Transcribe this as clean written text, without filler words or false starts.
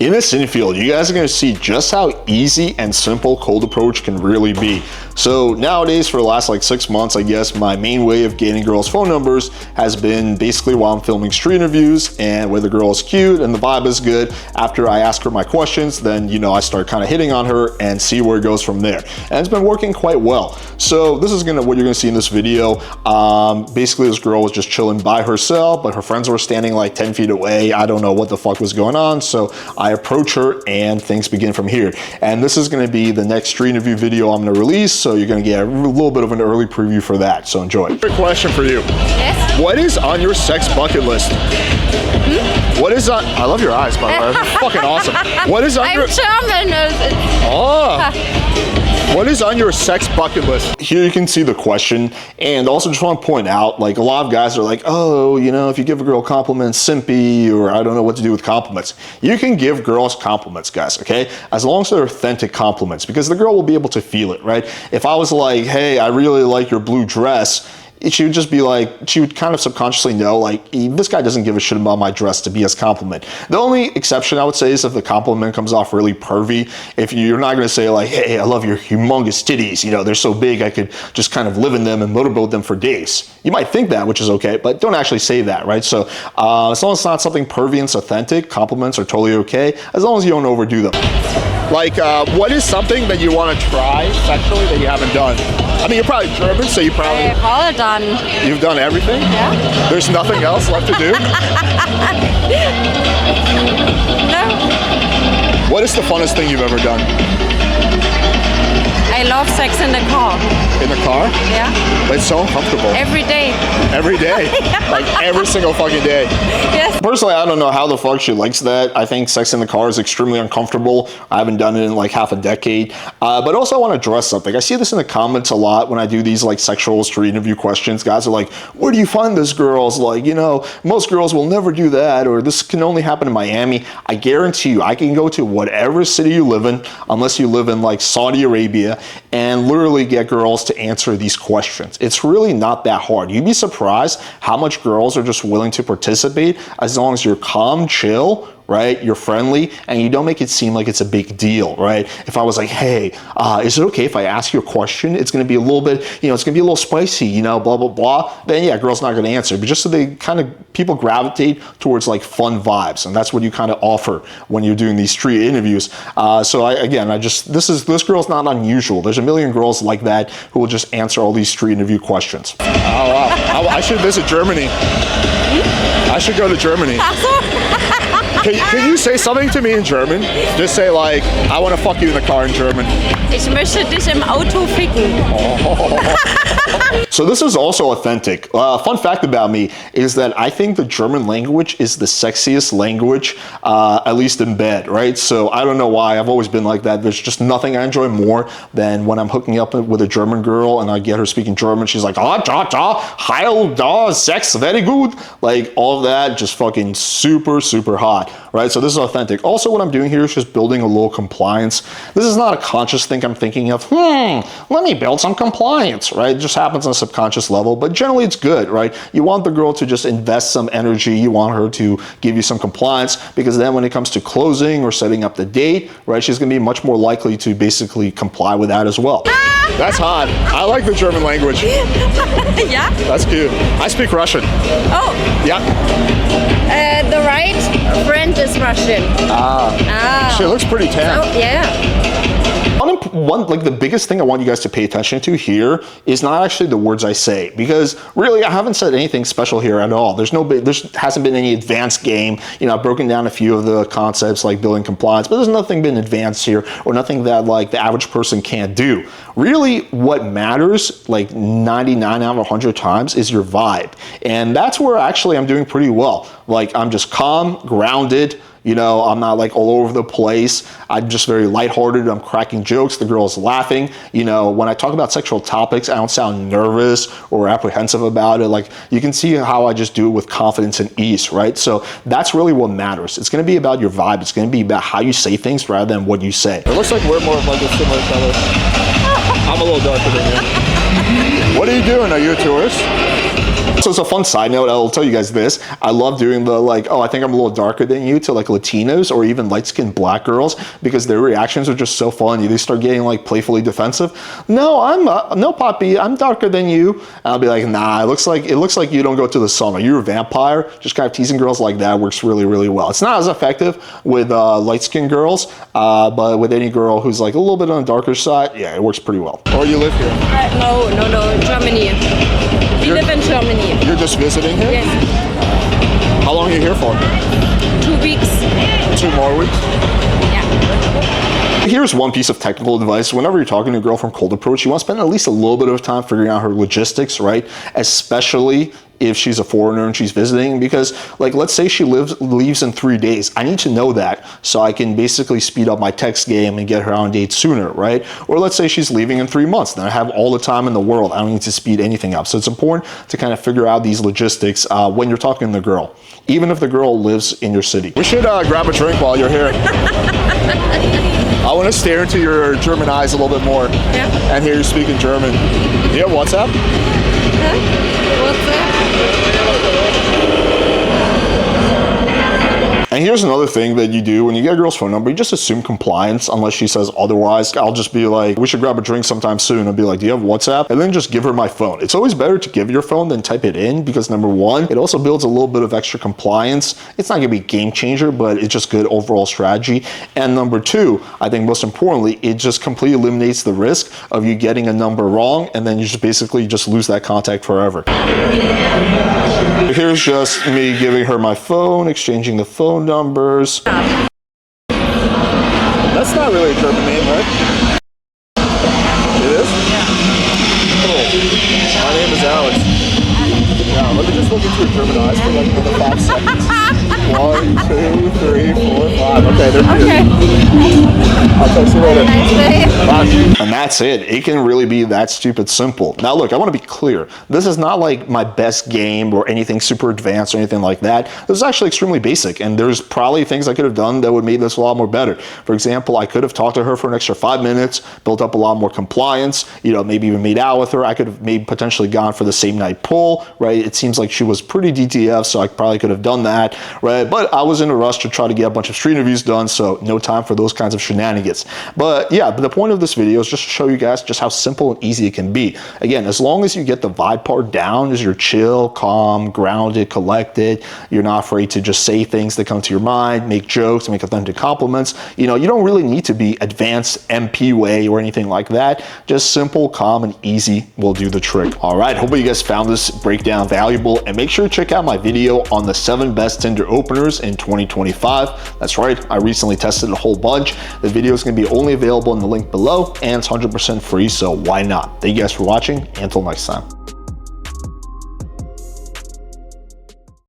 In this infield, you guys are going to see just how easy and simple cold approach can really be. So nowadays, for the last like 6 months, I guess my main way of getting girls' phone numbers has been basically while I'm filming street interviews, and where the girl is cute and the vibe is good. After I ask her my questions, then I start kind of hitting on her and see where it goes from there. And it's been working quite well. So this is what you're gonna see in this video. Basically, this girl was just chilling by herself, but her friends were standing like 10 feet away. I don't know what the fuck was going on, so I approach her and things begin from here. And this is gonna be the next street interview video I'm gonna release, so you're gonna get a little bit of an early preview for that, so enjoy. Quick question for you. Yes? What is on your sex bucket list? What is on, I love your eyes, by the way, that's fucking awesome. What is on your... I'm German. What is on your sex bucket list? Here you can see the question, and also just want to point out, like, a lot of guys are like, oh, if you give a girl compliments, simpy, or I don't know what to do with compliments. You can give girls compliments, guys, okay? As long as they're authentic compliments, because the girl will be able to feel it, right? If I was like, hey, I really like your blue dress, she would just be like, she would kind of subconsciously know, like, this guy doesn't give a shit about my dress to be his compliment. The only exception I would say is if the compliment comes off really pervy. If you're not gonna say like, hey, I love your humongous titties, they're so big I could just kind of live in them and motorboat them for days. You might think that, which is okay, but don't actually say that, right? So as long as it's not something pervy and it's authentic, compliments are totally okay, as long as you don't overdo them. Like, what is something that you want to try sexually that you haven't done? I mean, you're probably German, so you probably... I've all done. You've done everything? Yeah. There's nothing else left to do? No. What is the funnest thing you've ever done? I love sex in the car. In the car? Yeah. It's so uncomfortable. Every day. Every day? Like every single fucking day? Yes. Personally, I don't know how the fuck she likes that. I think sex in the car is extremely uncomfortable. I haven't done it in like half a decade. But also I want to address something. I see this in the comments a lot when I do these like sexual street interview questions. Guys are like, where do you find this girls? Like, most girls will never do that, or this can only happen in Miami. I guarantee you, I can go to whatever city you live in, unless you live in like Saudi Arabia, and literally get girls to answer these questions. It's really not that hard. You'd be surprised how much girls are just willing to participate as long as you're calm, chill, right? You're friendly, and you don't make it seem like it's a big deal, right? If I was like, hey, is it okay if I ask you a question? It's gonna be a little bit, it's gonna be a little spicy, blah, blah, blah. Then yeah, girl's not gonna answer. But just so people gravitate towards like fun vibes. And that's what you kind of offer when you're doing these street interviews. This girl's not unusual. There's a million girls like that who will just answer all these street interview questions. Oh, wow. I should visit Germany. I should go to Germany. Can you say something to me in German? Just say like, I want to fuck you in the car in German. Ich möchte dich im Auto ficken. So this is also authentic. Fun fact about me is that I think the German language is the sexiest language, at least in bed, right? So I don't know why, I've always been like that. There's just nothing I enjoy more than when I'm hooking up with a German girl and I get her speaking German. She's like, heil da, sex, very good. Like all of that, just fucking super, super hot, right? So this is authentic. Also, what I'm doing here is just building a little compliance. This is not a conscious thing I'm thinking of, let me build some compliance, right? It just happens on a subconscious level, but generally it's good, right? You want the girl to just invest some energy. You want her to give you some compliance, because then when it comes to closing or setting up the date, right, she's gonna be much more likely to basically comply with that as well. That's hot. I like the German language. Yeah? That's cute. I speak Russian. Oh. Yeah. The right friend is Russian. She looks pretty tan. Oh, yeah. Like the biggest thing I want you guys to pay attention to here is not actually the words I say, because really I haven't said anything special here at all. There hasn't been any advanced game. I've broken down a few of the concepts like building compliance, but there's nothing been advanced here, or nothing that like the average person can't do. Really what matters like 99 out of 100 times is your vibe. And that's where actually I'm doing pretty well. Like I'm just calm, grounded, I'm not like all over the place. I'm just very lighthearted. I'm cracking jokes. The girl's laughing. When I talk about sexual topics, I don't sound nervous or apprehensive about it. Like you can see how I just do it with confidence and ease, right? So that's really what matters. It's going to be about your vibe. It's going to be about how you say things rather than what you say. It looks like we're more of like a similar color. I'm a little darker than you. What are you doing? Are you a tourist? So it's a fun side note, I'll tell you guys this. I love doing the like, oh, I think I'm a little darker than you to like Latinos or even light-skinned black girls because their reactions are just so fun. They start getting like playfully defensive. No, no, Poppy, I'm darker than you. And I'll be like, nah, it looks like you don't go to the summer. You're a vampire. Just kind of teasing girls like that works really, really well. It's not as effective with light-skinned girls, but with any girl who's like a little bit on the darker side, yeah, it works pretty well. Or you live here? No, Germany. We live in Germany. You're just visiting here? Yes. How long are you here for? 2 weeks. 2 more weeks? Yeah. Here's one piece of technical advice. Whenever you're talking to a girl from cold approach, you want to spend at least a little bit of time figuring out her logistics, right? Especially if she's a foreigner and she's visiting, because like, let's say she leaves in 3 days. I need to know that so I can basically speed up my text game and get her on dates sooner, right? Or let's say she's leaving in 3 months. Then I have all the time in the world. I don't need to speed anything up. So it's important to kind of figure out these logistics when you're talking to the girl, even if the girl lives in your city. We should grab a drink while you're here. I want to stare into your German eyes a little bit more and hear you speaking German. Do you have WhatsApp? Huh? WhatsApp? And here's another thing that you do when you get a girl's phone number, you just assume compliance unless she says otherwise. I'll just be like, we should grab a drink sometime soon. I'll be like, do you have WhatsApp? And then just give her my phone. It's always better to give your phone than type it in because number one, it also builds a little bit of extra compliance. It's not gonna be a game changer, but it's just good overall strategy. And number two, I think most importantly, it just completely eliminates the risk of you getting a number wrong and then you just basically just lose that contact forever. Here's just me giving her my phone, exchanging the phone numbers. That's not really a German name, right? It is? Yeah. Oh, my name is Alex. Yeah, let me just look into your German eyes for like another 5 seconds. 1, 2, 3, 4, 5. Okay, they're good. Okay. I'll talk to you later. Nice day. Bye. And that's it. It can really be that stupid simple. Now look, I want to be clear. This is not like my best game or anything super advanced or anything like that. This is actually extremely basic and there's probably things I could have done that would make this a lot more better. For example, I could have talked to her for an extra 5 minutes, built up a lot more compliance, you know, maybe even made out with her. I could have maybe potentially gone for the same night pull, right? It seems like she was pretty DTF, so I probably could have done that, right? But I was in a rush to try to get a bunch of street interviews done, so no time for those kinds of shenanigans. But yeah, but the point of this video is just to show you guys just how simple and easy it can be. Again, as long as you get the vibe part down, is you're chill, calm, grounded, collected, you're not afraid to just say things that come to your mind, make jokes, make authentic compliments. You know, you don't really need to be advanced MP way or anything like that. Just simple, calm, and easy will do the trick. All right, hope you guys found this breakdown valuable, and make sure to check out my video on the 7 best Tinder openers in 2025. That's right, I recently tested a whole bunch. The video is going to be only available in the link below, and it's 100% free, so why not? Thank you guys for watching, and until next time.